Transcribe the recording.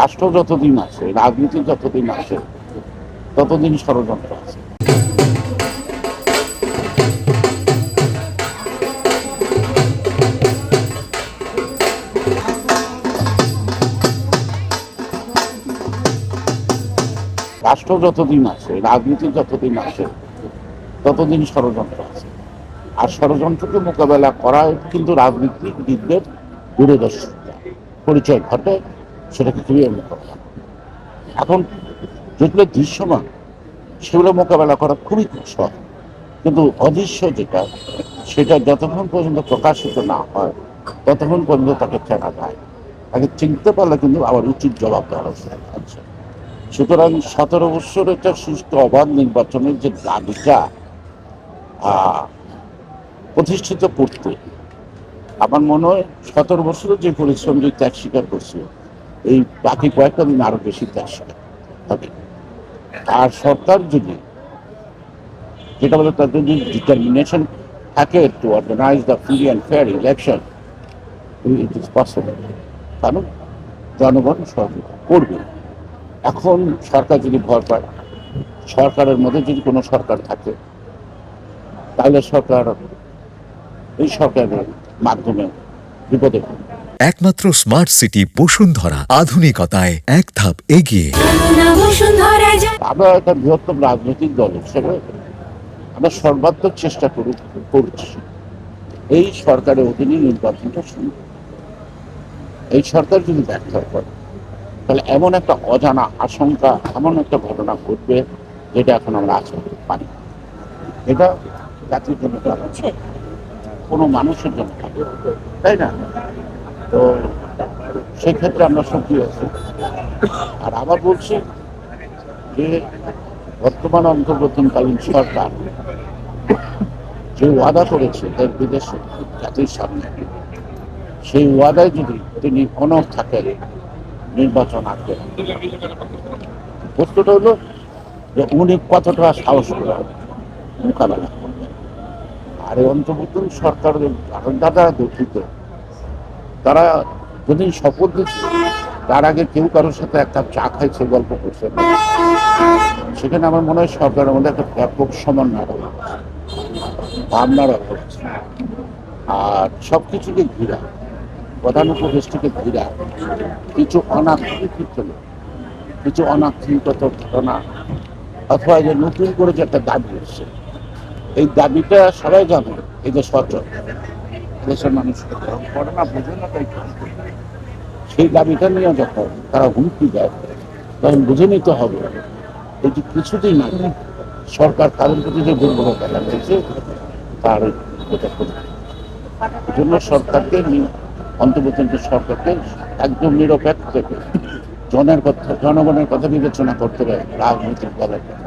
রাষ্ট্র যতদিন আছে, রাজনীতি যতদিন আছে, ততদিন ষড়যন্ত্র আছে। রাষ্ট্র যতদিন আছে, রাজনীতি যতদিন আছে, ততদিন ষড়যন্ত্র আছে। আর ষড়যন্ত্রকে মোকাবেলা করা কিন্তু রাজনীতিবিদদের দূরদর্শিতা পরিচয় ঘটে, সেটাকে ক্লিয়ার মোকাবেলা। এখন যেগুলো দৃশ্যমান সেগুলো মোকাবেলা করা খুবই সহজ, কিন্তু অদৃশ্য যেটা, সেটা যতক্ষণ পর্যন্ত প্রকাশিত না হয় ততক্ষণ পর্যন্ত তাকে চেনা যায়। তাকে চিনতে পারলে কিন্তু আবার উচিত জবাব দেওয়া আছে। সুতরাং 17 বছর একটা সুষ্ঠু অবাধ নির্বাচনের যে দাবিটা প্রতিষ্ঠিত করতে, আমার মনে হয় 17 বছরের যে পরিশ্রম যে ত্যাগ স্বীকার করছে, এই বাকি কয়েকটা দিন আরো বেশি ত্যাগ স্বীকার হবে। আর সরকার যদি যেটা বলে তার যদি ডিটারমিনেশন থাকে to organize the free and fair election, it is possible. কারণ জনগণ সহযোগিতা করবে। এখন সরকার যদি ভয় পায়, সরকারের মধ্যে যদি কোনো সরকার থাকে, তাহলে সরকার এই সরকারের মাধ্যমে বিপদে পড়বে। একমাত্র স্মার্ট সিটি বসুন্ধরা, আধুনিকতায় এক ধাপ এগিয়ে। আমরা একটা বৃহত্তম রাজনৈতিক দল হিসেবে আমরা সর্বাত্মক চেষ্টা করছি এই সরকারের অধীনে নির্বাচনটা শুরু। এই সরকার যদি ব্যর্থ করে, তাহলে এমন একটা অজানা আশঙ্কা, এমন একটা ঘটনা ঘটবে যেটা এখন আমরা আশঙ্কা পারি। এটা জাতির জন্য হচ্ছে কোনো মানুষের জন্য, তাই না? তো সেক্ষেত্রে আমরা সক্রিয় আছি। আর আবার বলছি যে বর্তমান অন্তর্বর্তীকালীন সরকার যে ওয়াদা করেছে তার বিদেশে জাতির সামনে, সেই ওয়াদায় যদি তিনি অনড় থাকেন, নির্বাচন আসবে। প্রশ্নটা হলো যে উনি কতটা সাহস করে মোকাবেলা করবেন। আর এই অন্তর্বর্তী সরকারের যারা দুঃখিত, তারা যদি শপথ দিচ্ছে, তার আগে কেউ কারোর সাথে একটা চা খাইছে, গল্প করছে, সেখানে আমার মনে হয় সরকারের মধ্যে একটা ব্যাপক সমন্বয় রয়েছে, ভাবনার অভাব আছে। আর সবকিছুকে ঘিরা, প্রধান উপদেষ্টাকে ঘিরা কিছু অনাকাঙ্ক্ষিত, কিছু অনাকাঙ্ক্ষিত ঘটনা, অথবা যে নতুন করে যে একটা দাবি হচ্ছে, এই দাবিটা সবাই জানে এই যে সচল দেশের মানুষ করে না, বোঝে না, তাই সেই দাবিটা নিয়ে যখন তারা হুমকি দেয়, তখন বুঝে নিতে হবে এই যে কিছুদিন আগে সরকার তাদের প্রতি যে দুর্বলতা দেখাচ্ছে, তার এই জন্য সরকারকে, অন্তর্বর্তী সরকারকে একদম নিরপেক্ষ থেকে জনগণের কথা বিবেচনা করতে হবে, রাজনৈতিক দলের কথা।